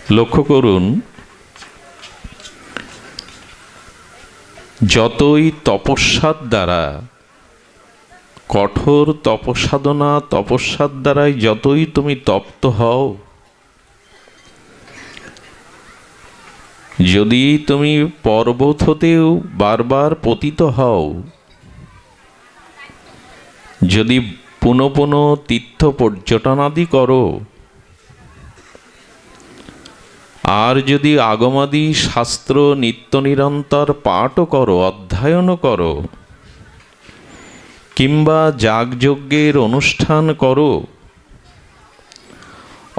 লক্ষ্য করুন, যতই তপস্যার দ্বারা, কঠোর তপসাধনা তপস্যার দ্বারাই যতই তুমি তপ্ত হও, যদি তুমি পর্বত হতেও বারবার পতিত হও, যদি পুনঃ পুনঃ তীর্থ পর্যটনাদি করো, আর যদি আগমাদি শাস্ত্র নিত্য নিরন্তর পাঠও করো, অধ্যয়নও করো, কিংবা যাগযজ্ঞের অনুষ্ঠান করো,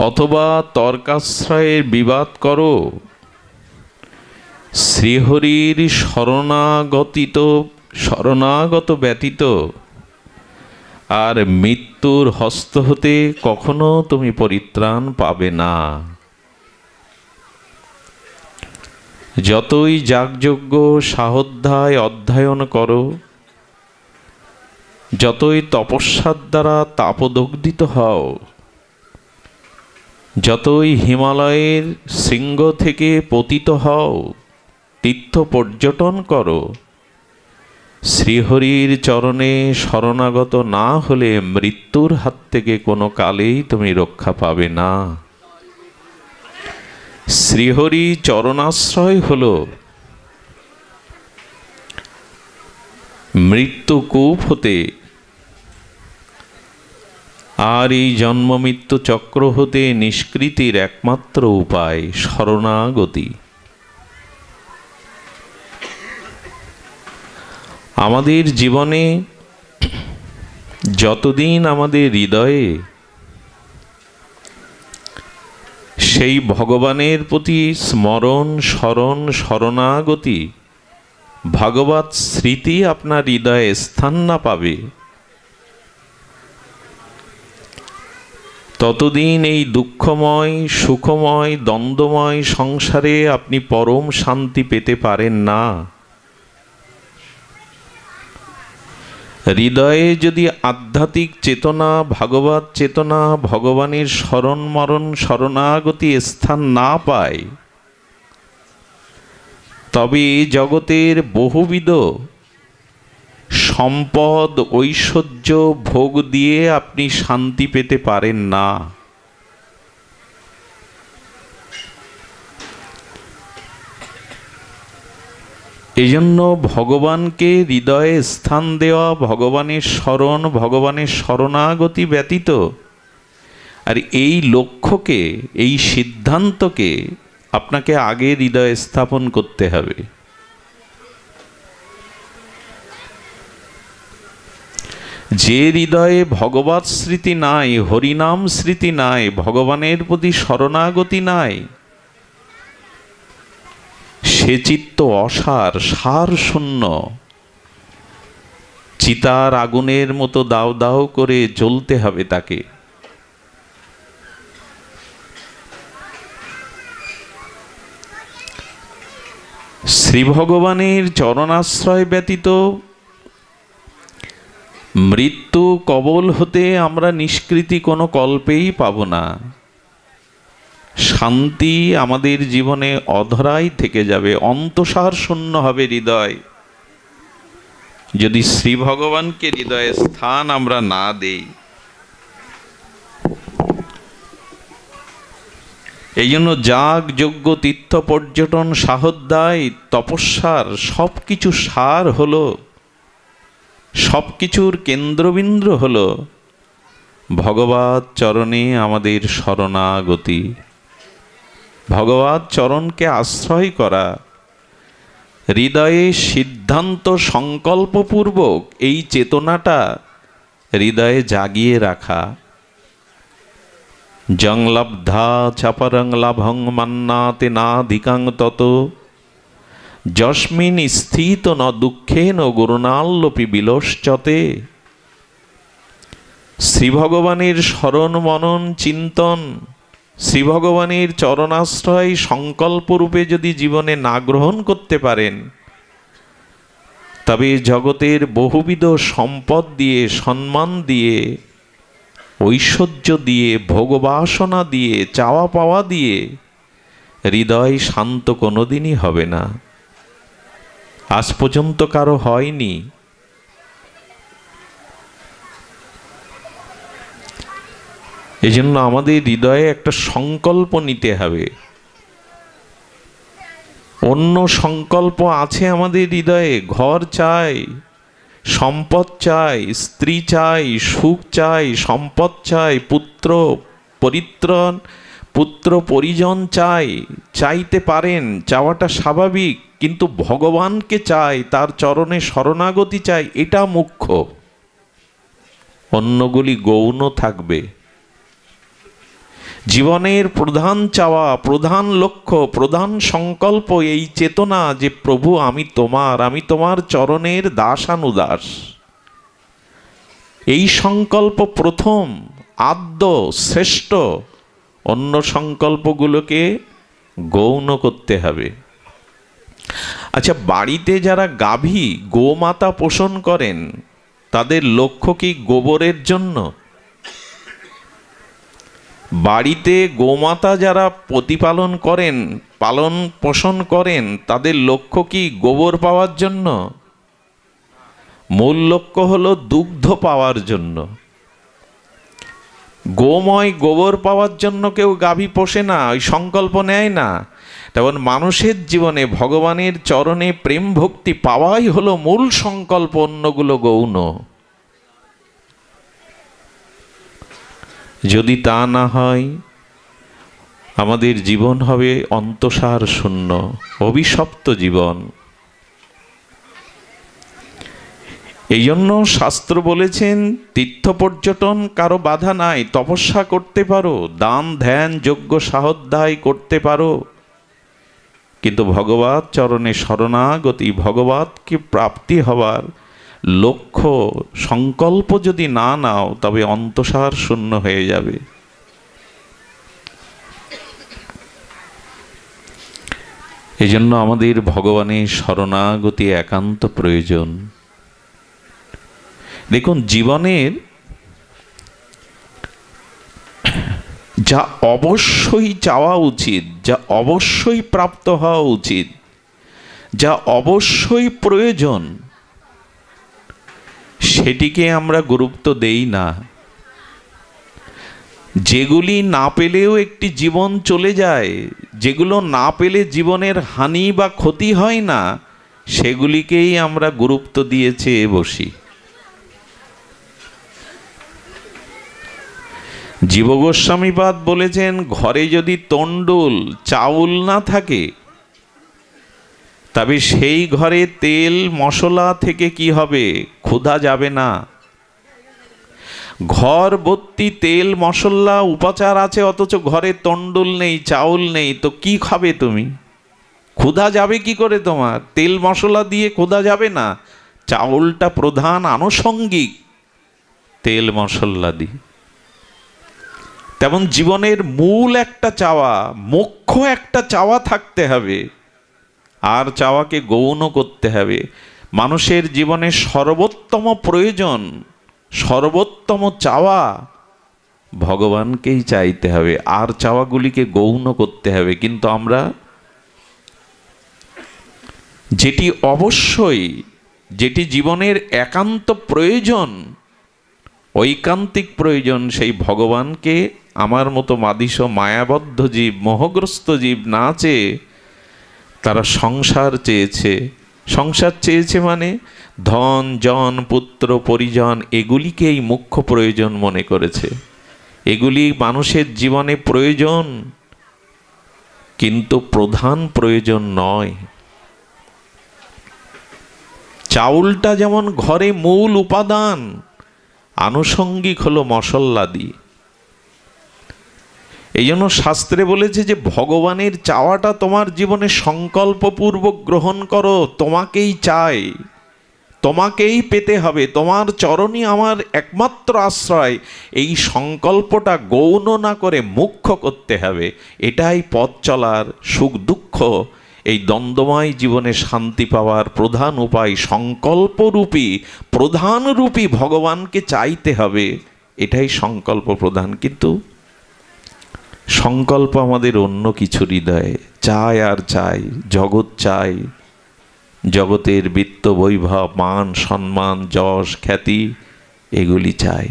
অথবা তর্কাশ্রয়ের বিবাদ করো, শ্রীহরির শরণাগত ব্যতীত আর মৃত্যুর হস্ত হতে কখনো তুমি পরিত্রাণ পাবে না। যতই যাগযজ্ঞ স্বাধ্যায় অধ্যয়ন করো, যতই তপস্যার দ্বারা তাপদগ্ধিত হও, যতই হিমালয়ের শৃঙ্গ থেকে পতিত হও, তীর্থ পর্যটন করো, শ্রীহরির চরণে শরণাগত না হলে মৃত্যুর হাত থেকে কোনো কালেই তুমি রক্ষা পাবে না। শ্রীহরি চরণাশ্রয় হল মৃত্যুকূপ হতে আর এই জন্ম মৃত্যু চক্র হতে নিষ্কৃতির একমাত্র উপায় শরণাগতি। আমাদের জীবনে যতদিন আমাদের হৃদয়ে সেই ভগবানের প্রতি স্মরণ শরণ শরণাগতি ভগবৎ স্মৃতি আপনার হৃদয়ে স্থান না পাবে, ততদিন এই দুঃখময় সুখময় দ্বন্দ্বময় সংসারে আপনি পরম শান্তি পেতে পারেন না। হৃদয়ে যদি আধ্যাত্মিক চেতনা, ভাগবত চেতনা, ভগবানের শরণ মরণ শরণাগতি স্থান না পায়, তবে জগতের বহুবিধ সম্পদ ঐশ্বর্য ভোগ দিয়ে আপনি শান্তি পেতে পারেন না। এজন্য ভগবানকে হৃদয়ে স্থান দেওয়া, ভগবানের শরণ ভগবানের শরণাগতি ব্যতীত আর এই লক্ষ্যকে, এই সিদ্ধান্তকে আপনাকে আগে হৃদয়ে স্থাপন করতে হবে। যে হৃদয়ে ভগবৎ স্মৃতি নাই, হরিনাম স্মৃতি নাই, ভগবানের প্রতি শরণাগতি নাই, সে চিত্ত অসার, সার শূন্য, চিতার আগুনের মতো দাও দাও করে জ্বলতে হবে তাকে। শ্রী ভগবানের চরণাশ্রয় ব্যতীত মৃত্যু কবল হতে আমরা নিষ্কৃতি কোনো কল্পেই পাব না। শান্তি আমাদের জীবনে অধরাই থেকে যাবে, অন্তঃসার শূন্য হবে হৃদয়, যদি শ্রী ভগবানকে হৃদয়ে স্থান আমরা না দেই। এই জন্য যাগ যজ্ঞ তীর্থ পর্যটন সাহোদ্দায় তপস্যার সব কিছু সার হলো, সব কিছুর কেন্দ্রবিন্দু হলো ভগবৎ চরণে আমাদের শরণাগতি, ভগবৎ চরণকে আশ্রয় করা, হৃদয়ে সিদ্ধান্ত সংকল্পপূর্বক এই চেতনাটা হৃদয়ে জাগিয়ে রাখা। জং লব্ধা চাপরং লাভং মান্নাতে নাধিকাং তত যস্মিন স্থিত ন দুঃখেন গুরুণাল্লোপি বিলোষ্যতে। শ্রী ভগবানের স্মরণ মনন চিন্তন, শ্রী ভগবানের চরণাশ্রয় সংকল্পরূপে যদি জীবনে না গ্রহণ করতে পারেন, তবে জগতের বহুবিধ সম্পদ দিয়ে, সম্মান দিয়ে, ঐশ্বর্য দিয়ে, ভোগবাসনা দিয়ে, চাওয়া পাওয়া দিয়ে হৃদয় শান্ত কোনোদিনই হবে না, আজ পর্যন্ত কারো হয়নি। এজন্য আমাদের হৃদয়ে একটা সংকল্প নিতে হবে। অন্য সংকল্প আছে আমাদের হৃদয়ে, ঘর চাই, সম্পদ চাই, স্ত্রী চাই, সুখ চাই, সম্পদ চাই, পুত্র পরিজন চাই, চাইতে পারেন, চাওয়াটা স্বাভাবিক, কিন্তু ভগবানকে চাই, তার চরণে শরণাগতি চাই, এটা মুখ্য। অন্যগুলি গৌণ থাকবে। জীবনের প্রধান চাওয়া, প্রধান লক্ষ্য, প্রধান সংকল্প এই চেতনা যে প্রভু আমি তোমার চরণের দাসানুদাস। এই সংকল্প প্রথম, আদ্য, শ্রেষ্ঠ। অন্য সংকল্পগুলোকে গৌণ করতে হবে। আচ্ছা, বাড়িতে যারা গাভী গোমাতা পোষণ করেন তাদের লক্ষ্য কি গোবরের জন্য? বাড়িতে গোমাতা যারা প্রতিপালন করেন, পালন পোষণ করেন, তাদের লক্ষ্য কি গোবর পাওয়ার জন্য? মূল লক্ষ্য হলো দুগ্ধ পাওয়ার জন্য। গোময় গোবর পাওয়ার জন্য কেউ গাভী পোষে না, ওই সংকল্প নেয় না। তেমন মানুষের জীবনে ভগবানের চরণে প্রেম ভক্তি পাওয়াই হলো মূল সংকল্প, অন্যগুলো গৌণ। যদি তা না হয় আমাদের জীবন হবে অন্তঃসার শূন্য, অভিশপ্ত জীবন। এই জন্য শাস্ত্র বলেছেন তীর্থ পর্যটন কারো বাধা নাই, তপস্যা করতে পারো, দান ধ্যান যজ্ঞ সাহোদ্ধায় করতে পারো, কিন্তু ভগবৎ চরণে শরণাগতি, ভগবৎকে প্রাপ্তি হবার লক্ষ্য সংকল্প যদি না নাও তবে অন্তঃসার শূন্য হয়ে যাবে। এই জন্য আমাদের ভগবানের শরণাগতি একান্ত প্রয়োজন। দেখুন, জীবনের যা অবশ্যই চাওয়া উচিত, যা অবশ্যই প্রাপ্ত হওয়া উচিত, যা অবশ্যই প্রয়োজন, সেটিকে আমরা গুরুত্ব দেই না। যেগুলি না পেলেও একটি জীবন চলে যায়, যেগুলো না পেলে জীবনের হানি বা ক্ষতি হয় না, সেগুলিকেই আমরা গুরুত্ব দিয়ে চেয়ে বসি। জীব গোস্বামীপাদ বলেছেন, ঘরে যদি তণ্ডুল চাউল না থাকে তবে সেই ঘরে তেল মশলা থেকে কি হবে? ক্ষুধা যাবে না। ঘর ভর্তি তেল মশলা উপাচার আছে, অথচ ঘরে তণ্ডুল নেই, চাউল নেই, তো কি খাবে তুমি? ক্ষুধা যাবে কি করে তোমার? তেল মশলা দিয়ে ক্ষুধা যাবে না। চাউলটা প্রধান আনুষঙ্গিক, তেল মশলা দিয়ে। তেমন জীবনের মূল একটা চাওয়া, মুখ্য একটা চাওয়া থাকতে হবে, আর চাওয়াকে গৌণ করতে হবে। মানুষের জীবনে সর্বোত্তম প্রয়োজন, সর্বোত্তম চাওয়া ভগবানকেই চাইতে হবে, আর চাওয়াগুলিকে গৌণ করতে হবে। কিন্তু আমরা যেটি অবশ্যই, যেটি জীবনের একান্ত প্রয়োজন, ঐকান্তিক প্রয়োজন, সেই ভগবানকে আমার মতো মাদিস মায়াবদ্ধ জীব, মোহগ্রস্ত জীব না চেয়ে তারা সংসার চেয়েছে। সংসার চেয়েছে মানে ধন জন পুত্র পরিজন এগুলিকেই মুখ্য প্রয়োজন মনে করেছে। এগুলি মানুষের জীবনে প্রয়োজন, কিন্তু প্রধান প্রয়োজন নয়। চাউলটা যেমন ঘরে মূল উপাদান, আনুষঙ্গিক হলো মশলাদি। এই জন্য শাস্ত্রে বলেছে যে ভগবানের চাওয়াটা তোমার জীবনে সংকল্পপূর্বক গ্রহণ করো। তোমাকেই চাই, তোমাকেই পেতে হবে, তোমার চরণই আমার একমাত্র আশ্রয়। এই সংকল্পটা গৌণ না করে মুখ্য করতে হবে। এটাই পথ চলার, সুখ দুঃখ, এই দ্বন্দ্বময় জীবনে শান্তি পাওয়ার প্রধান উপায়। সংকল্পরূপী, প্রধানরূপী ভগবানকে চাইতে হবে, এটাই সংকল্প প্রধান। কিন্তু সংকল্প আমাদের অন্য কিছু হৃদয়ে, চায় আর চায়, জগৎ চায়, জগতের বিত্ত বৈভব, মান সম্মান, যশ খ্যাতি, এগুলি চায়।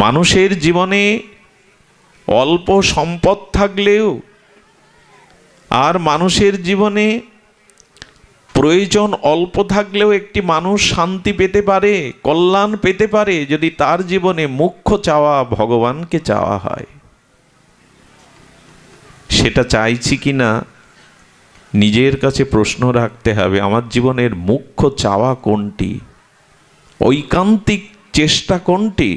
মানুষের জীবনে অল্প সম্পদ থাকলেও আর মানুষের জীবনে প্রয়োজন অল্প থাকলেও একটি মানুষ শান্তি পেতে পারে, কল্যাণ পেতে পারে, যদি তার জীবনে মুখ্য চাওয়া ভগবানকে চাওয়া হয়। সেটা চাইছি কিনা নিজের কাছে প্রশ্ন রাখতে হবে। আমার জীবনের মুখ্য চাওয়া কোনটি, ঐকান্তিক চেষ্টা কোনটি?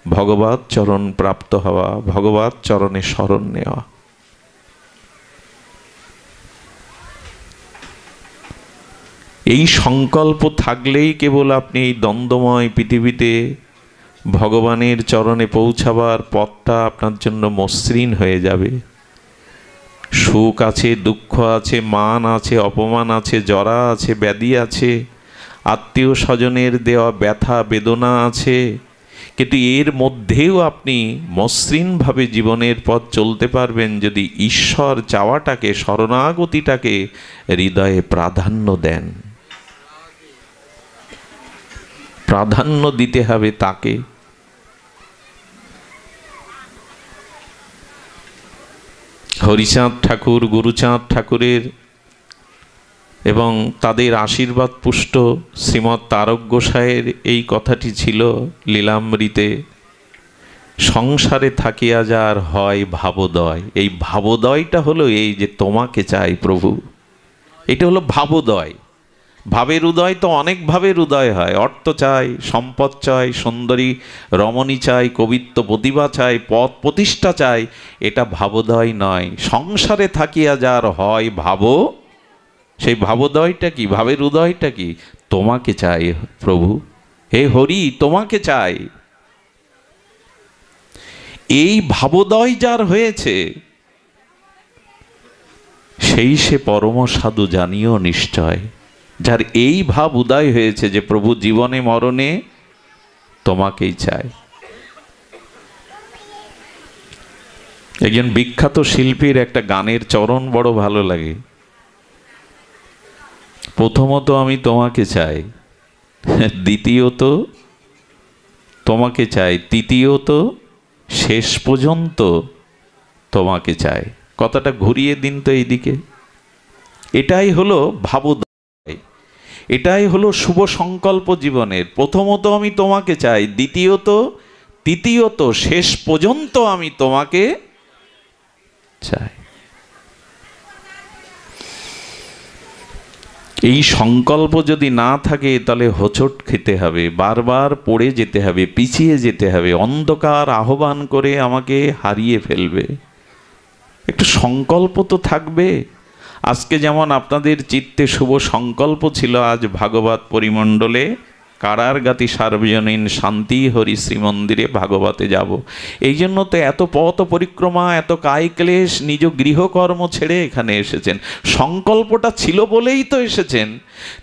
ভগবৎ চরণ প্রাপ্ত হওয়া, ভগবৎ চরণে শরণ নেওয়া। এই সংকল্প থাকলেই কেবল আপনি এই দ্বন্দ্বময় পৃথিবীতে ভগবানের চরণে পৌঁছাবার পথটা আপনার জন্য মসৃণ হয়ে যাবে। সুখ আছে, দুঃখ আছে, মান আছে, অপমান আছে, জরা আছে, ব্যাধি আছে, আত্মীয় স্বজনের দেওয়া ব্যথা বেদনা আছে, কিন্তু এর মধ্যেও আপনি মসৃণভাবে জীবনের পথ চলতে পারবেন যদি ঈশ্বর চাওয়াটাকে, শরণাগতিটাকে হৃদয়ে প্রাধান্য দেন। প্রাধান্য দিতে হবে তাকে। হরিচাঁদ ঠাকুর, গুরুচাঁদ ঠাকুরের এবং তাদের আশীর্বাদ পুষ্ট শ্রীমৎ তারক গোসাইয়ের এই কথাটি ছিল লীলামৃতে, সংসারে থাকিয়া যার হয় ভাবোদয়। এই ভাবোদয়টা হলো এই যে তোমাকে চাই প্রভু, এটা হলো ভাবোদয়। ভাবের উদয় তো অনেক ভাবের উদয় হয়। অর্থ চাই, সম্পদ চাই, সুন্দরী রমণী চাই, কবিত্ব প্রতিভা চাই, পদ প্রতিষ্ঠা চাই, এটা ভাবোদয় নয়। সংসারে থাকিয়া যার হয় ভাবো, সেই ভাবোদয়টা কি, ভাবের উদয়টা কি? তোমাকে চাই প্রভু, হে হরি তোমাকে চাই। এই ভাবোদয় যার হয়েছে সেই সে পরম সাধু জানিও নিশ্চয়। যার এই ভাব উদয় হয়েছে যে প্রভু জীবনে মরণে তোমাকেই চায়। একজন বিখ্যাত শিল্পীর একটা গানের চরণ বড় ভালো লাগে। প্রথমত আমি তোমাকে চাই, দ্বিতীয়ত তোমাকে চাই, তৃতীয়ত শেষ পর্যন্ত তোমাকে চাই। কথাটা ঘুরিয়ে দিন তো এইদিকে। এটাই হলো ভাবোদয়, এটাই হলো শুভ সংকল্প জীবনের। প্রথমত আমি তোমাকে চাই, দ্বিতীয়ত, তৃতীয়ত, শেষ পর্যন্ত আমি তোমাকে চাই। এই সংকল্প যদি না থাকে তাহলে হোঁচট খেতে হবে, বারবার পড়ে যেতে হবে, পিছিয়ে যেতে হবে, অন্ধকার আহ্বান করে আমাকে হারিয়ে ফেলবে। একটু সংকল্প তো থাকবে। আজকে যেমন আপনাদের চিত্তে শুভ সংকল্প ছিল আজ ভাগবত পরিমণ্ডলে কারারগাতি সার্বজনীন শান্তি হরি শ্রীমন্দিরে ভাগবতে যাব। এই জন্য তো এত পথ পরিক্রমা, এত কায় ক্লেশ, নিজ গৃহকর্ম ছেড়ে এখানে এসেছেন। সংকল্পটা ছিল বলেই তো এসেছেন।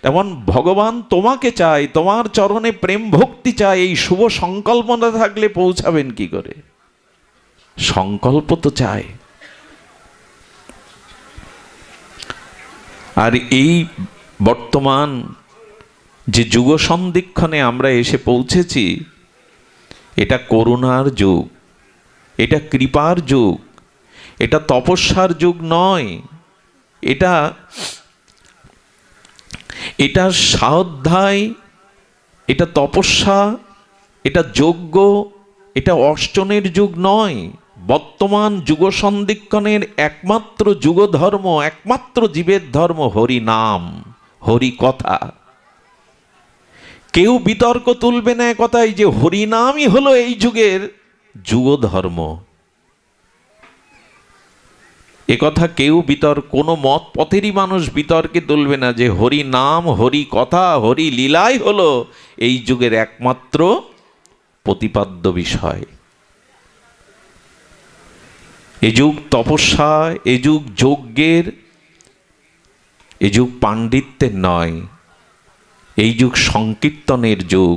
তেমন ভগবান তোমাকে চাই, তোমার চরণে প্রেম ভক্তি চাই। এই শুভ সংকল্প না থাকলে পৌঁছাবেন কি করে? সংকল্প তো চাই। আর এই বর্তমান যে যুগ সন্ধিক্ষণে আমরা এসে পৌঁছেছি, এটা করুণার যুগ, এটা কৃপার যুগ, এটা তপস্যার যুগ নয়। এটা স্বাধ্যায়, এটা তপস্যা, এটা যজ্ঞ, এটা অর্চনের যুগ নয়। বর্তমান যুগ সন্ধিক্ষণের একমাত্র যুগ ধর্ম, একমাত্র জীবের ধর্ম হরি নাম, হরি কথা। কেউ বিতর্ক তুলবে না কথাই যে হরিনামই হলো এই যুগের যুগ ধর্ম। একথা কেউ কোনো মত পথেরই মানুষ বিতর্কে তুলবে না যে হরি নাম, হরি কথা, হরি লীলাই হলো এই যুগের একমাত্র প্রতিপাদ্য বিষয়। এ যুগ তপস্যা, এ যুগ যজ্ঞের, এ যুগ পাণ্ডিত্যের নয়, এই যুগ সংকীর্তনের যুগ।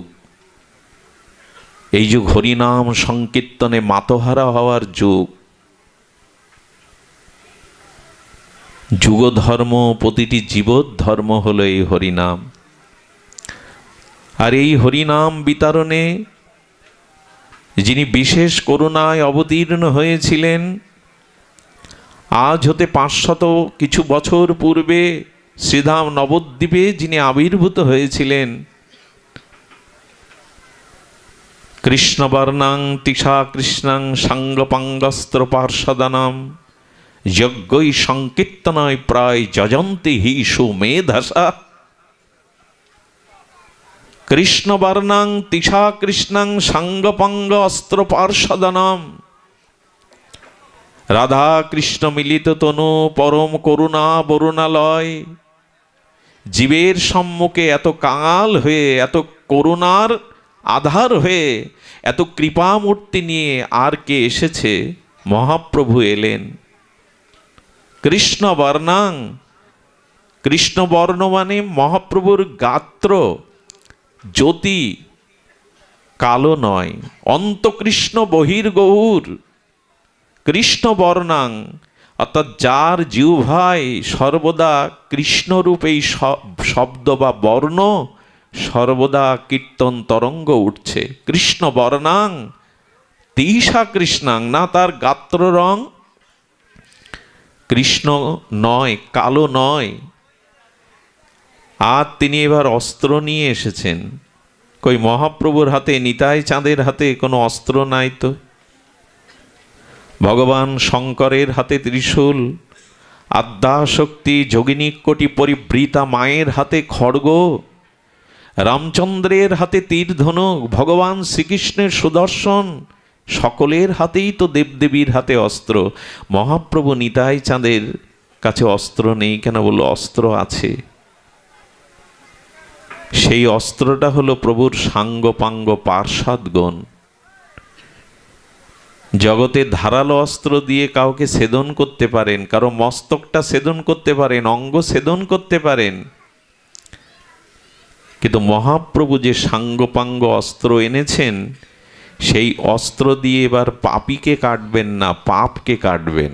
এই যুগ হরিনাম সংকীর্তনে মাতহারা হওয়ার যুগ। যুগধর্ম, প্রতিটি জীবধর্ম হলো এই হরিনাম। আর এই হরিনাম বিতরণে যিনি বিশেষ করুণায় অবতীর্ণ হয়েছিলেন, আজ হতে 500 কিছু বছর পূর্বে শ্রীধাম নবদ্বীপে যিনি আবির্ভূত হয়েছিলেন, কৃষ্ণবর্ণাং তিষা কৃষ্ণাং সাঙ্গপাঙ্গস্ত্র পার্ষদানাম যজ্ঞই সংকীর্তনায় প্রায় যজন্তি হি সুমেধসা। কৃষ্ণবর্ণাং তিষা কৃষ্ণাং সাঙ্গপাঙ্গ অস্ত্র পার্ষদানাম, রাধা কৃষ্ণ মিলিত তনু পরম করুণা বরুণালয়। জীবের সম্মুখে এত কাঙাল হয়ে, এত করুণার আধার হয়ে, এত কৃপামূর্তি নিয়ে আর কে এসেছে? মহাপ্রভু এলেন। কৃষ্ণবর্ণাং, কৃষ্ণবর্ণ মানে মহাপ্রভুর গাত্র, জ্যোতি, কালো নয়। অন্তকৃষ্ণ বহির্গৌর। কৃষ্ণবর্ণাং অর্থাৎ যার জিহ্বায় সর্বদা কৃষ্ণরূপ এই শব্দ বা বর্ণ সর্বদা কীর্তন তরঙ্গ উঠছে। কৃষ্ণবর্ণাং তিষা কৃষ্ণাং, না তার গাত্র রং কৃষ্ণ নয়, কালো নয়। আর তিনি এবার অস্ত্র নিয়ে এসেছেন। কই মহাপ্রভুর হাতে, নিতাই চাঁদের হাতে কোনো অস্ত্র নাই তো। ভগবান শঙ্করের হাতে ত্রিশূল, আদ্যাশক্তি যোগিনী কোটি পরিবৃতা মায়ের হাতে খড়গ, রামচন্দ্রের হাতে তীর ধনুক, ভগবান শ্রীকৃষ্ণের সুদর্শন, সকলের হাতেই তো দেবদেবীর হাতে অস্ত্র। মহাপ্রভু নিতাই চাঁদের কাছে অস্ত্র নেই কেন? বলল অস্ত্র আছে। সেই অস্ত্রটা হলো প্রভুর সাঙ্গপাঙ্গ পার্ষদগণ। জগতে ধারালো অস্ত্র দিয়ে কাউকে ছেদন করতে পারেন, কারো মস্তকটা ছেদন করতে পারেন, অঙ্গ ছেদন করতে পারেন, কিন্তু মহাপ্রভু যে সাঙ্গপাঙ্গ অস্ত্র এনেছেন, সেই অস্ত্র দিয়ে এবার পাপীকে কাটবেন না, পাপকে কাটবেন।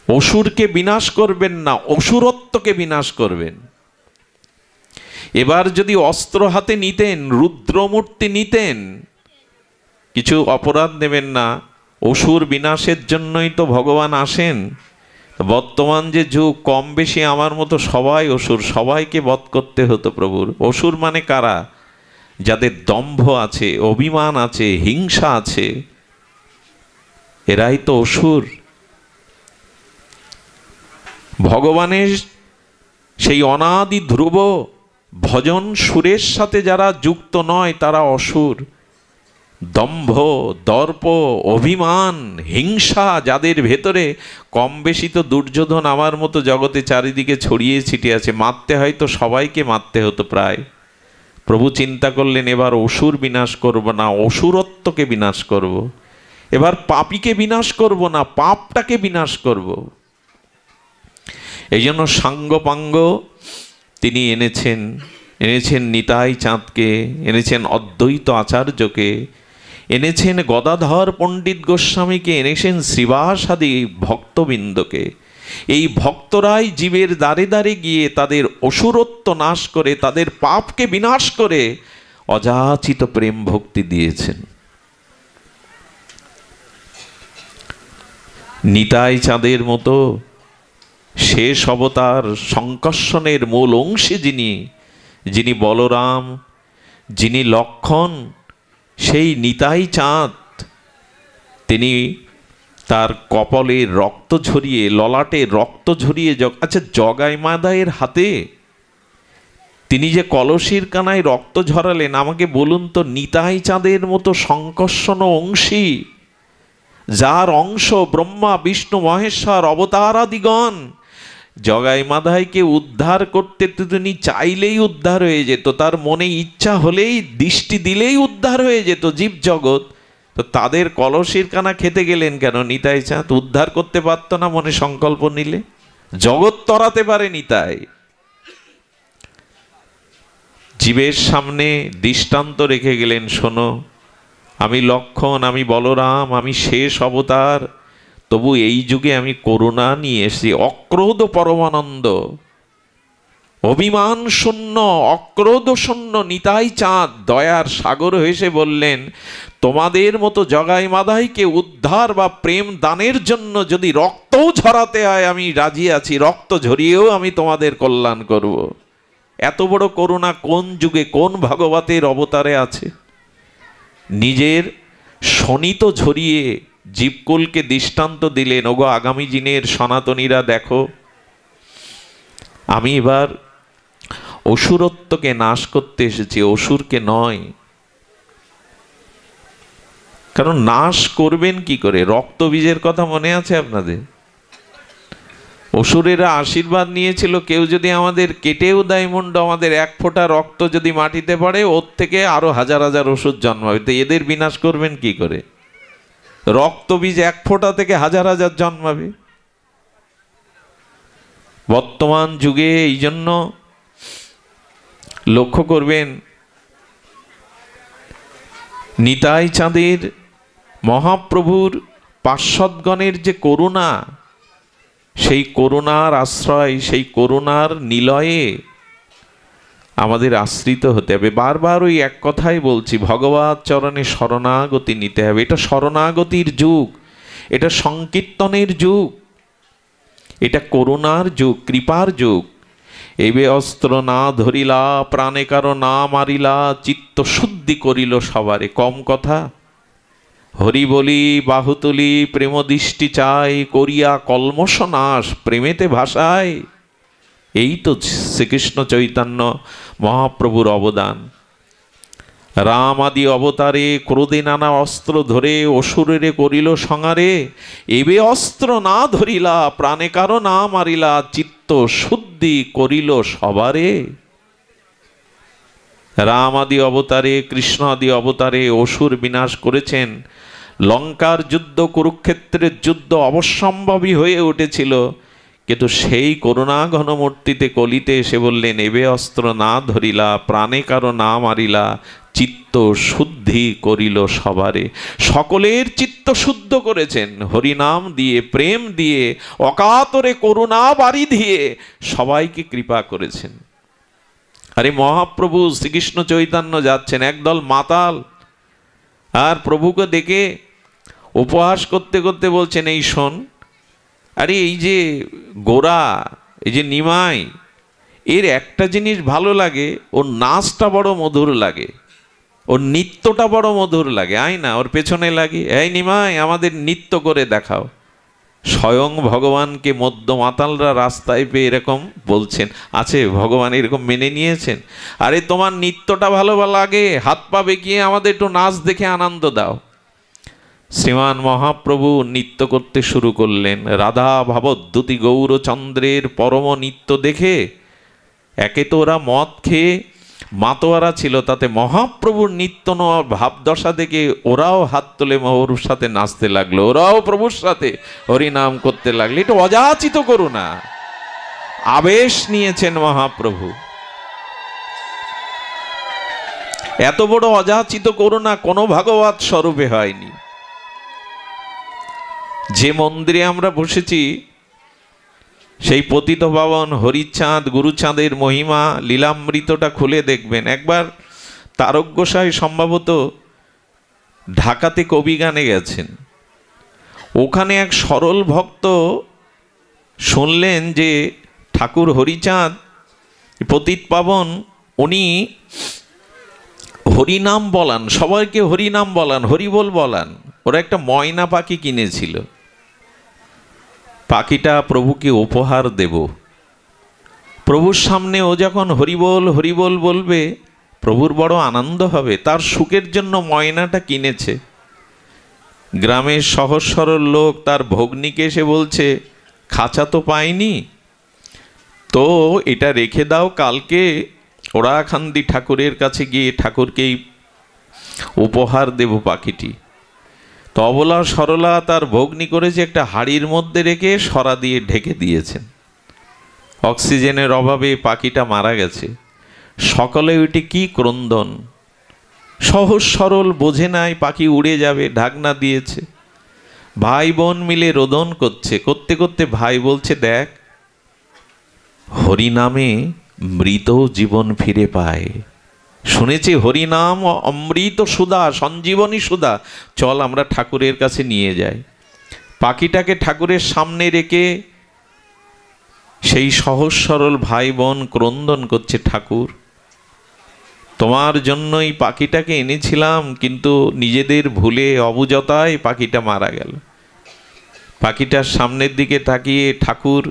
অসুরকে বিনাশ করবেন না, অসুরত্বকে বিনাশ করবেন। এবার যদি অস্ত্র হাতে নিতেন, রুদ্রমূর্তি নিতেন, কিছু অপরাধ নেবেন না, অসুর বিনাশের জন্যই তো ভগবান আসেন। বর্তমান যে যুগ, কম বেশি আমার মতো সবাই অসুর, সবাইকে বধ করতে হতো প্রভুর। অসুর মানে কারা? যাদের দম্ভ আছে, অভিমান আছে, হিংসা আছে, এরাই তো অসুর। ভগবানের সেই অনাদি ধ্রুব ভজন সুরের সাথে যারা যুক্ত নয় তারা অসুর। দম্ভ, দর্প, অভিমান, হিংসা যাদের ভেতরে, কম বেশি তো দুর্যোধন আমার মতো জগতে চারিদিকে ছড়িয়ে ছিটিয়ে আছে। মারতে হয়তো সবাইকে মারতে হতো প্রায়। প্রভু চিন্তা করলেন এবার অসুর বিনাশ করব না, অসুরত্বকে বিনাশ করব। এবার পাপীকে বিনাশ করব না, পাপটাকে বিনাশ করব। এই জন্য সাঙ্গপাঙ্গ তিনি এনেছেন নিতাই চাঁদকে, এনেছেন অদ্বৈত আচার্যকে, এনেছেন গদাধর পণ্ডিত গোস্বামীকে, এনেছেন শ্রীবাসাদি ভক্তবৃন্দকে। এই ভক্তরাই জীবের দ্বারে দ্বারে গিয়ে তাদের অসুরত্ব নাশ করে, তাদের পাপকে বিনাশ করে অযাচিত প্রেম ভক্তি দিয়েছেন। নিতাই চাঁদের মতো শেষ অবতার সংকর্ষণের মূল অংশে যিনি বলরাম, যিনি লক্ষণ, সেই নিতাই চাঁদ তিনি তার কপালে রক্ত ঝরিয়ে, ললাটে রক্ত ঝরিয়ে, আচ্ছা জগাই মাদায়ের হাতে তিনি যে কলসির কানায় রক্ত ঝরালেন, আমাকে বলুন তো, নিতাই চাঁদের মতো সংকর্ষণ অংশী, যার অংশ ব্রহ্মা বিষ্ণু মহেশ্বর অবতারাদিগণ, জগাই মাদাইকে উদ্ধার করতে তো তিনি চাইলেই উদ্ধার হয়ে যেত, তার মনে ইচ্ছা হলেই, দৃষ্টি দিলেই উদ্ধার হয়ে যেত জীব জগৎ। তো তাদের কলসির কানা খেতে গেলেন কেন? নিতাই চাঁদ উদ্ধার করতে পারত না মনে সংকল্প নিলে? জগৎ তরাতে পারে নিতাই। জীবের সামনে দৃষ্টান্ত রেখে গেলেন, শোনো আমি লক্ষণ, আমি বলরাম, আমি শেষ অবতার, তবু এই যুগে আমি করুণা নিয়ে এসেছি, অক্রোধ পরমানন্দ, অভিমান শূন্য, অক্রোধ শূন্য নিতাই চাঁদ দয়ার সাগর হেসে বললেন, তোমাদের মতো জগাই মাদাইকে উদ্ধার বা প্রেম দানের জন্য যদি রক্তও ঝরাতে হয় আমি রাজি আছি, রক্ত ঝরিয়েও আমি তোমাদের কল্যাণ করব। এত বড় করুণা কোন যুগে কোন ভাগবতের অবতারে আছে? নিজের শোণিত ঝরিয়ে জীবকুলকে দৃষ্টান্ত দিলেন, ওগো আগামী দিনের সনাতনীরা দেখো, আমি এবার অসুরত্বকে নাশ করতে এসেছি, অসুরকে নয়। কারণ নাশ করবেন কি করে? রক্তবীজের কথা মনে আছে আপনাদের? অসুরেরা আশীর্বাদ নিয়েছিল, কেউ যদি আমাদের কেটেও দেয় মুন্ড, আমাদের এক ফোঁটা রক্ত যদি মাটিতে পড়ে ওর থেকে আরো হাজার হাজার অসুর জন্মাবে, তো এদের বিনাশ করবেন কি করে? রক্তবীজ এক ফোঁটা থেকে হাজার হাজার জন্মাবে। বর্তমান যুগে এই জন্য লক্ষ্য করবেন, নিতাই চাঁদের মহাপ্রভুর পার্শ্বদগণের যে করুণা, সেই করুণার আশ্রয়, সেই করুণার নিলয়ে আমাদের আশ্রিত হতে হবে। বারবার ওই এক কথাই বলছি, ভগবত চরণে শরণাগতি নিতে হবে। এটা শরণাগতির যুগ, এটা সংকীর্তনের যুগ, এটা করুণার যুগ, কৃপার যুগ। এবে অস্ত্র না ধরিলা, প্রাণে কারো না মারিলা, চিত্ত শুদ্ধি করিল সবারে। কম কথা, হরি বলি বাহুতুলি প্রেম দৃষ্টি চাই, করিয়া কলমশ নাশ প্রেমেতে ভাষায়। এই তো শ্রীকৃষ্ণ চৈতন্য মহাপ্রভুর অবদান। রাম আদি অবতারে ক্রোধে নানা অস্ত্র ধরে অসুরেরে করিল সংহারে। এবে অস্ত্র না ধরিলা, প্রাণে কারো না মারিলা, চিত্ত শুদ্ধি করিল সবারে। রাম আদি অবতারে, কৃষ্ণ আদি অবতারে অসুর বিনাশ করেছেন। লঙ্কার যুদ্ধ, কুরুক্ষেত্রের যুদ্ধ অবশ্যম্ভাবী হয়ে উঠেছিল, কিন্তু সেই করুণা ঘনমূর্তিতে কলিতে এসে বললেন, এবে অস্ত্র না ধরিলা, প্রাণে কারো না মারিলা, চিত্ত শুদ্ধি করিল সবারে। সকলের চিত্ত শুদ্ধ করেছেন হরিনাম দিয়ে, প্রেম দিয়ে, অকাতরে করুণা বাড়ি দিয়ে সবাইকে কৃপা করেছেন। আরে মহাপ্রভু শ্রীকৃষ্ণ চৈতন্য যাচ্ছেন, একদল মাতাল আর প্রভুকে দেখে উপহাস করতে করতে বলছেন, এই শোন, আরে এই যে গোরা, এই যে নিমাই, এর একটা জিনিস ভালো লাগে, ওর নাচটা বড় মধুর লাগে, ওর নৃত্যটা বড় মধুর লাগে, আয় না ওর পেছনে লাগে, এই নিমাই আমাদের নৃত্য করে দেখাও। স্বয়ং ভগবানকে মধ্য মাতালরা রাস্তায় পেয়ে এরকম বলছেন। আছে ভগবান এরকম মেনে নিয়েছেন? আরে তোমার নৃত্যটা ভালো লাগে, হাত পা বেঁকিয়ে আমাদের একটু নাচ দেখে আনন্দ দাও। শ্রীমান মহাপ্রভু নৃত্য করতে শুরু করলেন। রাধা ভাবদ্যুতি গৌরচন্দ্রের পরম নৃত্য দেখে, একে তো ওরা মদ খেয়ে মাতোয়ারা ছিল, তাতে মহাপ্রভুর নিত্য নেওয়ার ভাবদশা দেখে ওরাও হাত তোলে ওর সাথে নাচতে লাগলো, ওরাও প্রভুর সাথে হরিনাম করতে লাগলো। এটা অযাচিত করুণা, আবেশ নিয়েছেন মহাপ্রভু। এত বড় অযাচিত করুণা কোনো ভাগবত স্বরূপে হয়নি। যে মন্দিরে আমরা বসেছি, সেই পতিত পাবন হরিচাঁদ গুরুচাঁদের মহিমা লীলামৃতটা খুলে দেখবেন একবার। তারক গোসাই সম্ভবত ঢাকাতে কবি গানে গেছেন, ওখানে এক সরল ভক্ত শুনলেন যে ঠাকুর হরিচাঁদ পতিত পাবন উনি হরিনাম বলান, সবাইকে হরিনাম বলান, হরিবোল বলান। ওরা একটা ময়না পাখি কিনেছিল, পাখিটা প্রভুকে উপহার দেব। প্রভুর সামনে ও যখন হরিবোল হরিবোল বলবে, প্রভুর বড় আনন্দ হবে, তার সুখের জন্য ময়নাটা কিনেছে। গ্রামের সহজ সরল লোক তার ভগ্নীকে এসে বলছে, খাঁচা তো পাইনি, তো এটা রেখে দাও, কালকে ওরাখান্দি ঠাকুরের কাছে গিয়ে ঠাকুরকেই উপহার দেব পাখিটি। তো অবলা সরলা তার ভগ্নী করেছে, একটা হাড়ির মধ্যে রেখে সরা দিয়ে ঢেকে দিয়েছেন। অক্সিজেনের অভাবে পাখিটা মারা গেছে। সকালে ওইটি কি ক্রন্দন, সহজ সরল বোঝে নাই পাখি উড়ে যাবে, ঢাকনা দিয়েছে। ভাই বোন মিলে রোদন করছে, করতে করতে ভাই বলছে, দেখ হরিনামে মৃত জীবন ফিরে পায়, শুনেছি হরিনাম অমৃত সুধা, সঞ্জীবনী সুধা, চল আমরা ঠাকুরের কাছে নিয়ে যাই। পাখিটাকে ঠাকুরের সামনে রেখে সেই সহজ সরল ভাই বোন ক্রন্দন করছে, ঠাকুর তোমার জন্যই পাখিটাকে এনেছিলাম, কিন্তু নিজেদের ভুলে অবুঝতায় পাখিটা মারা গেল। পাখিটার সামনের দিকে তাকিয়ে ঠাকুর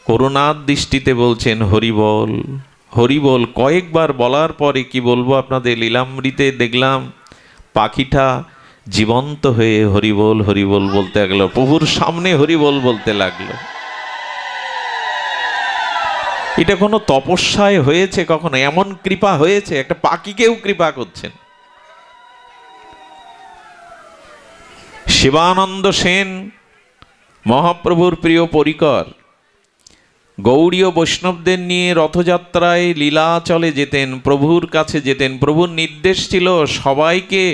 করুণার দৃষ্টিতে বলছেন, হরিবল হরিবল। কয়েকবার বলার পরে কি বলবো আপনাদের, লীলামৃতে দেখলাম পাখিটা জীবন্ত হয়ে হরিবল হরিবল বলতে লাগলো, প্রভুর সামনে হরিবল বলতে লাগলো। এটা কোনো তপস্যায় হয়েছে কখনো? এমন কৃপা হয়েছে? একটা পাখিকেও কৃপা করছেন। শিবানন্দ সেন মহাপ্রভুর প্রিয় পরিকর, গৌড়ীয় বৈষ্ণবদের নিয়ে রথযাত্রায় লীলাচলে যেতেন, প্রভুর কাছে যেতেন। প্রভুর নির্দেশ ছিল সবাইকে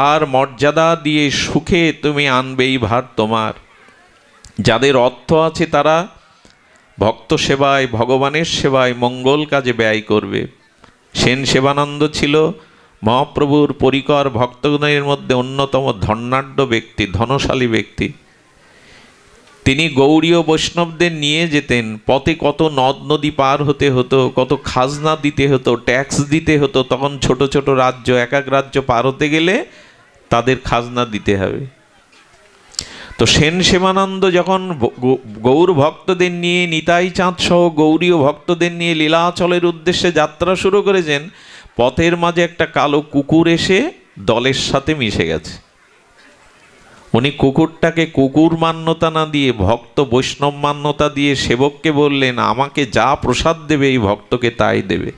আর মর্যাদা দিয়ে সুখে তুমি আনবেই ভার তোমার। যাদের অর্থ আছে তারা ভক্ত সেবায়, ভগবানের সেবায়, মঙ্গল কাজে ব্যয় করবে। সেন সেবানন্দ ছিল মহাপ্রভুর পরিকর ভক্তগণের মধ্যে অন্যতম ধনাঢ্য ব্যক্তি, ধনশালী ব্যক্তি। তিনি গৌড়ীয় বৈষ্ণবদের নিয়ে যেতেন। পথে কত নদ নদী পার হতে হতো, কত খাজনা দিতে হতো, ট্যাক্স দিতে হতো। তখন ছোট ছোট রাজ্য, এক এক রাজ্য পার হতে গেলে তাদের খাজনা দিতে হবে। তো সেন সেবানন্দ যখন গৌর ভক্তদের নিয়ে, নিতাই চাঁদ সহ গৌরীয় ভক্তদের নিয়ে লীলাচলের উদ্দেশ্যে যাত্রা শুরু করেছেন, পথের মাঝে একটা কালো কুকুর এসে দলের সাথে মিশে গেছে। উনি কুকুরটাকে কুকুর মান্যতা না দিয়ে ভক্ত বৈষ্ণব মান্যতা দিয়ে সেবককে বললেন, আমাকে যা প্রসাদ দেবে এই ভক্তকে তাই দেবে।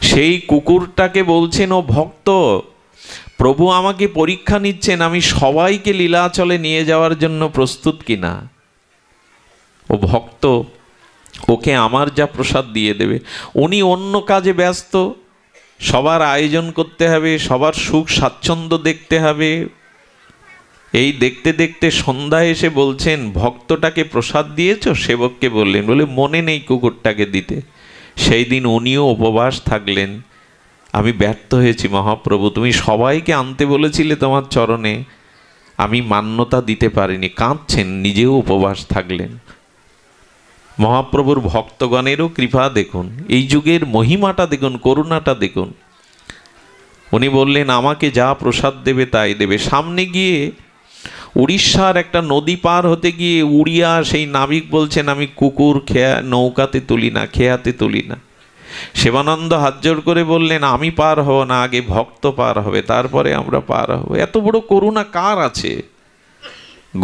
সেই কুকুরটাকে বলছেন, ও ভক্ত, প্রভু আমাকে পরীক্ষা নিচ্ছেন আমি সবাইকে লীলাচলে নিয়ে যাওয়ার জন্য প্রস্তুত কিনা। ও ভক্ত, ওকে আমার যা প্রসাদ দিয়ে দেবে। উনি অন্য কাজে ব্যস্ত, সবার আয়োজন করতে হবে, সবার সুখ স্বাচ্ছন্দ্য দেখতে হবে। এই দেখতে দেখতে সন্ধ্যায় এসে বলছেন, ভক্তটাকে প্রসাদ দিয়েছো? সেবককে বললেন, বলে মনে নেই কুকুরটাকে দিতে। সেই দিন উনিও উপবাস থাকলেন। আমি ব্যর্থ হয়েছি মহাপ্রভু, তুমি সবাইকে আনতে বলেছিলে তোমার চরণে, আমি মান্যতা দিতে পারিনি। কাঁদছেন, নিজেও উপবাস থাকলেন। মহাপ্রভুর ভক্তগণেরও কৃপা দেখুন, এই যুগের মহিমাটা দেখুন, করুণাটা দেখুন। উনি বললেন, আমাকে যা প্রসাদ দেবে তাই দেবে। সামনে গিয়ে উড়িষ্যার একটা নদী পার হতে গিয়ে উড়িয়া সেই নাবিক বলছেন, আমি কুকুর নৌকাতে তুলি না, খেয়াতে তুলি না। শিবানন্দ হাত জোড় করে বললেন, আমি পার হব না, আগে ভক্ত পার হবে, তারপরে আমরা পার হব। এত বড় করুণা কার আছে?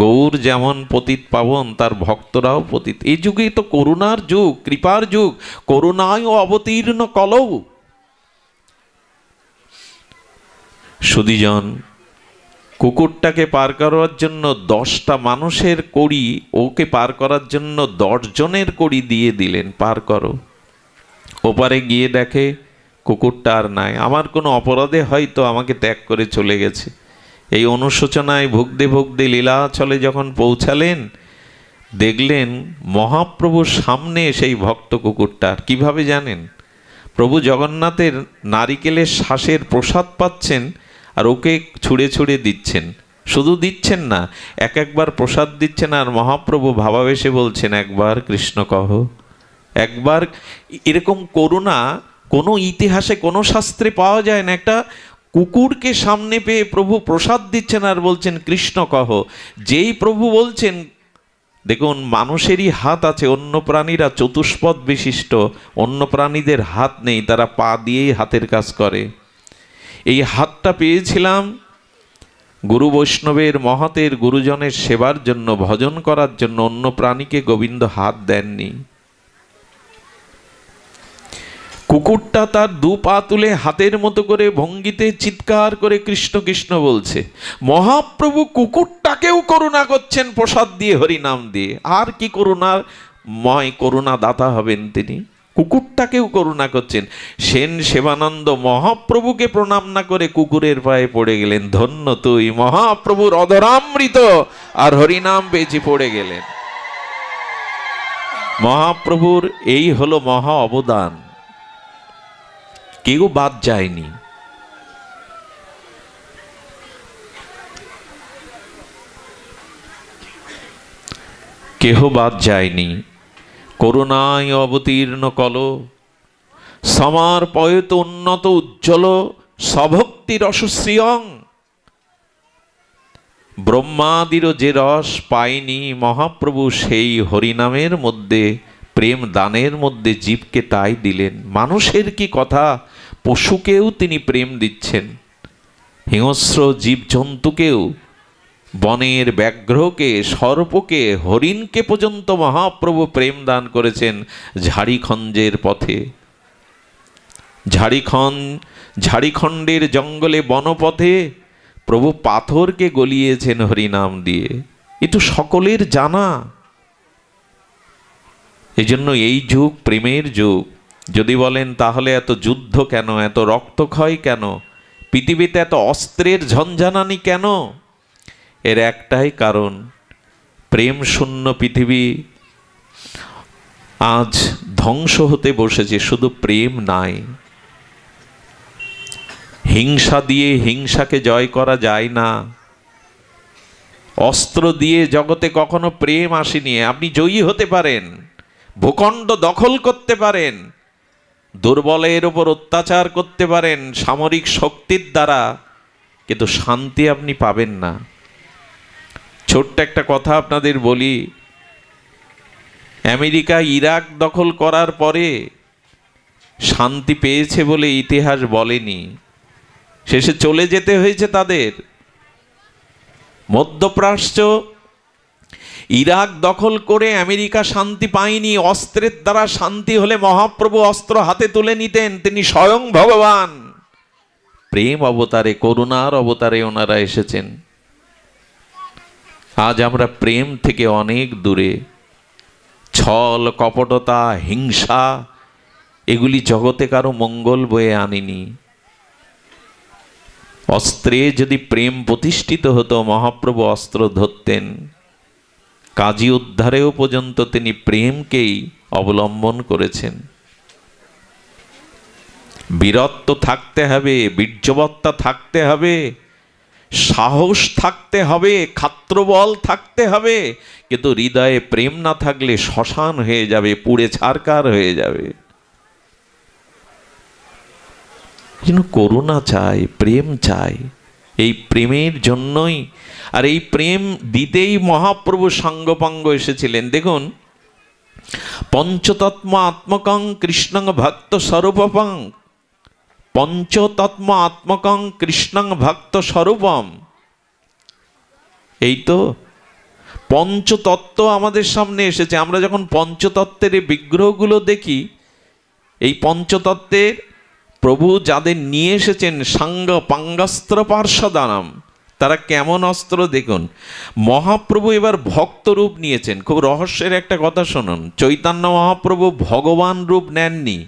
গৌর যেমন পতিত পাবন, তার ভক্তরাও পতিত। এই যুগে তো করুণার যুগ, কৃপার যুগ। করুণায় অবতীর্ণ কলৌ। সুধীজন, কুকুরটাকে পার করার জন্য 10টা মানুষের কড়ি, ওকে পার করার জন্য 10 জনের কড়ি দিয়ে দিলেন, পার করো। ওপারে গিয়ে দেখে কুকুরটা আর নাই। আমার কোনো অপরাধে হয়তো আমাকে ত্যাগ করে চলে গেছে। এই অনুশোচনায় ভুগতে ভুগতে লীলাচলে যখন পৌঁছালেন, দেখলেন মহাপ্রভুর সামনে সেই ভক্ত কুকুরটার। কিভাবে জানেন? প্রভু জগন্নাথের নারিকেলের শ্বাসের প্রসাদ পাচ্ছেন আর ওকে ছুঁড়ে ছুঁড়ে দিচ্ছেন। শুধু দিচ্ছেন না, এক একবার প্রসাদ দিচ্ছেন আর মহাপ্রভু ভাবাবেশে বলছেন, একবার কৃষ্ণ কহ, একবার। এরকম করুণা কোনো ইতিহাসে, কোনো শাস্ত্রে পাওয়া যায় না। একটা কুকুরকে সামনে পেয়ে প্রভু প্রসাদ দিচ্ছেন আর বলছেন, কৃষ্ণ কহ। যেই প্রভু বলছেন, দেখুন মানুষেরই হাত আছে, অন্য প্রাণীরা চতুষ্পদ বিশিষ্ট, অন্য প্রাণীদের হাত নেই, তারা পা দিয়েই হাতের কাজ করে। এই হাতটা পেয়েছিলাম গুরু বৈষ্ণবের, মহতের গুরুজনের সেবার জন্য, ভজন করার জন্য। অন্য প্রাণীকে গোবিন্দ হাত দেননি। কুকুরটা তার 2 পা তুলে হাতের মতো করে ভঙ্গিতে চিৎকার করে কৃষ্ণ কৃষ্ণ বলছে। মহাপ্রভু কুকুরটাকেও করুণা করছেন প্রসাদ দিয়ে, হরিনাম দিয়ে। আর কি করুণাময়, করুণা দাতা হবেন তিনি। কুকুরটাকেও করুণা করছেন। সেন সেবানন্দ মহাপ্রভুকে প্রণাম না করে কুকুরের পায়ে পড়ে গেলেন। ধন্য তুই, মহাপ্রভুর অধরামৃত আর হরিনাম বেঁচে পড়ে গেলেন। মহাপ্রভুর এই হলো মহা অবদান, কেউ বাদ যায়নি। কেহ বাদ যায়নি। করুণায় অবতীর্ণ কল, সমর্পয়ত উন্নত উজ্জ্বল সভক্তি রসশ্রিয়ং। ব্রহ্মাদিরও যে রস পায়নি, মহাপ্রভু সেই হরিনামের মধ্যে, প্রেম দানের মধ্যে জীবকে তাই দিলেন। মানুষের কি কথা, পশুকেও তিনি প্রেম দিচ্ছেন, হিংস্র জীবজন্তুকেও, বনের ব্যাঘ্রকে, সর্পকে, হরিণকে পর্যন্ত মহাপ্রভু প্রেম দান করেছেন ঝাড়িখণ্ডের পথে। ঝাড়িখণ্ডের জঙ্গলে বনপথে প্রভু পাথরকে গলিয়েছেন হরিনাম দিয়ে। এ তো সকলের জানা। এই জন্য এই যুগ প্রেমের যুগ। যদি বলেন তাহলে এত যুদ্ধ কেন, এত রক্তক্ষয় কেন, পৃথিবীতে এত অস্ত্রের ঝঞ্ঝানানি কেন? এর একটাই কারণ, প্রেম শূন্য পৃথিবী আজ ধ্বংস হতে বসেছে। শুধু প্রেম নাই, হিংসা দিয়ে হিংসাকে জয় করা যায় না। অস্ত্র দিয়ে জগতে কখনো প্রেম আসেনি। আপনি জয়ী হতে পারেন, ভূখণ্ড দখল করতে পারেন, দুর্বলের উপর অত্যাচার করতে পারেন সামরিক শক্তির দ্বারা, কিন্তু শান্তি আপনি পাবেন না। ছোট্ট একটা কথা আপনাদের বলি, আমেরিকা ইরাক দখল করার পরে শান্তি পেয়েছে বলে ইতিহাস বলেনি, শেষে চলে যেতে হয়েছে তাদের। মধ্যপ্রাচ্য ইরাক দখল করে আমেরিকা শান্তি পায়নি, অস্ত্রের দ্বারা শান্তি হলে মহাপ্রভু অস্ত্র হাতে তুলে নিতেন। তিনি স্বয়ং ভগবান, প্রেম অবতারে, করুণার অবতারে ওনারা এসেছেন। আজ আমরা প্রেম থেকে অনেক দূরে। ছল কপটতা হিংসা এগুলি জগতে কারো মঙ্গল বয়ে আনেনি। অস্ত্রে যদি প্রেম প্রতিষ্ঠিত হতো, মহাপ্রভু অস্ত্র ধরতেন। কাজী উদ্ধারেও পর্যন্ত তিনি প্রেমকেই অবলম্বন করেছেন। বীরত্ব থাকতে হবে, বীর্যবত্তা থাকতে হবে, সাহস থাকতে হবে, ক্ষাত্রবল থাকতে হবে, কিন্তু হৃদয়ে প্রেম না থাকলে শ্মশান হয়ে যাবে, পুড়ে ছারকার হয়ে যাবে। করুণা চাই, প্রেম চাই। এই প্রেমের জন্যই, আর এই প্রেম দিতেই মহাপ্রভু সাঙ্গপাঙ্গ এসেছিলেন। দেখুন, পঞ্চতত্ম আত্মকং কৃষ্ণং ভক্ত স্বরূপং, পঞ্চতত্ম আত্মকং কৃষ্ণং ভক্ত স্বরূপম। এই তো পঞ্চতত্ত্ব আমাদের সামনে এসেছে। আমরা যখন পঞ্চতত্ত্বের বিগ্রহগুলো দেখি, এই পঞ্চতত্ত্বের প্রভু যাদের নিয়ে এসেছেন সাঙ্গ পাঙ্গাস্ত্র পার্শ্বদানম, তারা কেমন অস্ত্র দেখুন। মহাপ্রভু এবার ভক্ত রূপ নিয়েছেন। খুব রহস্যের একটা কথা শুনুন, চৈতন্য মহাপ্রভু ভগবান রূপ নেননি।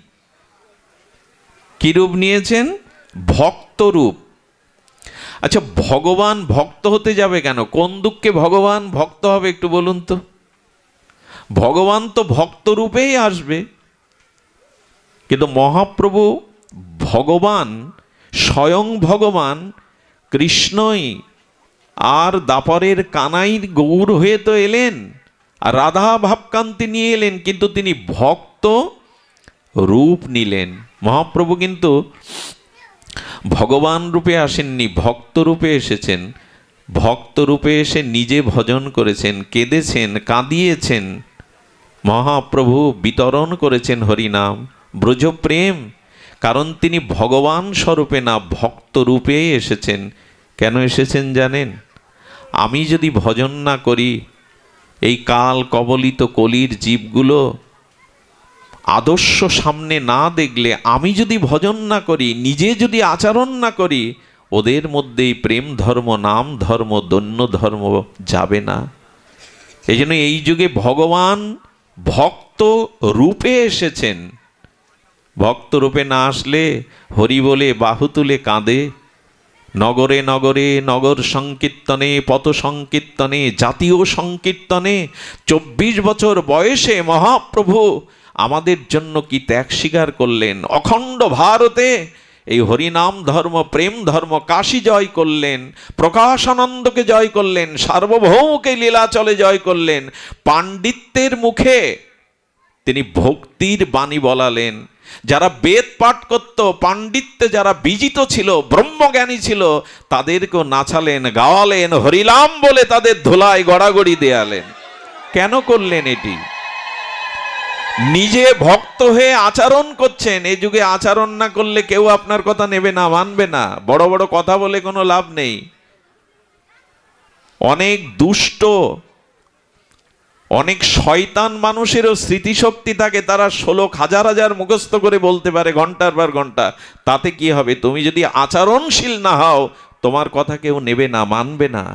কি রূপ নিয়েছেন? ভক্ত রূপ। আচ্ছা, ভগবান ভক্ত হতে যাবে কেন? কোন দুঃখে ভগবান ভক্ত হবে একটু বলুন তো? ভগবান তো ভক্ত রূপেই আসবে। কিন্তু মহাপ্রভু ভগবান, স্বয়ং ভগবান কৃষ্ণই, আর দাপরের কানাইর গৌর হয়ে তো এলেন, আর রাধা ভাবকান্তি নিয়ে এলেন, কিন্তু তিনি ভক্ত রূপ নিলেন। মহাপ্রভু কিন্তু ভগবান রূপে আসেননি, ভক্ত রূপে এসেছেন। ভক্ত রূপে এসে নিজে ভজন করেছেন, কেঁদেছেন, কাঁদিয়েছেন। মহাপ্রভু বিতরণ করেছেন হরিনাম, ব্রজপ্রেম, কারণ তিনি ভগবান স্বরূপে না, ভক্ত রূপে এসেছেন। কেন এসেছেন জানেন? আমি যদি ভজন না করি, এই কাল কবলিত কলির জীবগুলো আদর্শ সামনে না দেখলে, আমি যদি ভজন না করি, নিজে যদি আচরণ না করি, ওদের মধ্যেই প্রেম ধর্ম, নাম ধর্ম, দৈন্য ধর্ম যাবে না। এই জন্য এই যুগে ভগবান ভক্ত রূপে এসেছেন। ভক্তরূপে না আসলে হরি বলে বাহু তুলে কাঁদে। নগরে নগরে নগর সংকীর্তনে, পথ সংকীর্তনে, জাতীয় সংকীর্তনে 24 বছর বয়সে মহাপ্রভু আমাদের জন্য কি ত্যাগ স্বীকার করলেন। অখণ্ড ভারতে এই হরিনাম ধর্ম, প্রেম ধর্ম কাশী জয় করলেন, প্রকাশানন্দকে জয় করলেন, সার্বভৌমকে লীলাচলে জয় করলেন। পাণ্ডিত্যের মুখে তিনি ভক্তির বাণী বলালেন। যারা বেদ পাঠ করত, পাণ্ডিত্যে যারা বিজিত ছিল, ব্রহ্মজ্ঞানী ছিল, তাদেরকেও নাচালেন, গাওয়ালেন, হরিনাম বলে তাদের ধুলায় গড়াগড়ি দেয়ালেন। কেন করলেন এটি? নিজে ভক্ত হয়ে আচরণ করছেন। এই যুগে আচরণ না করলে কেউ আপনার কথা নেবে না, মানবে না। বড় বড় কথা বলে কোনো লাভ নেই। অনেক দুষ্ট, অনেক শয়তান মানুষেরও স্মৃতিশক্তি থাকে, তারা 16 হাজার হাজার মুখস্থ করে বলতে পারে ঘন্টার পর ঘন্টা। তাতে কি হবে? তুমি যদি আচরণশীল না হও, তোমার কথা কেউ নেবে না, মানবে না।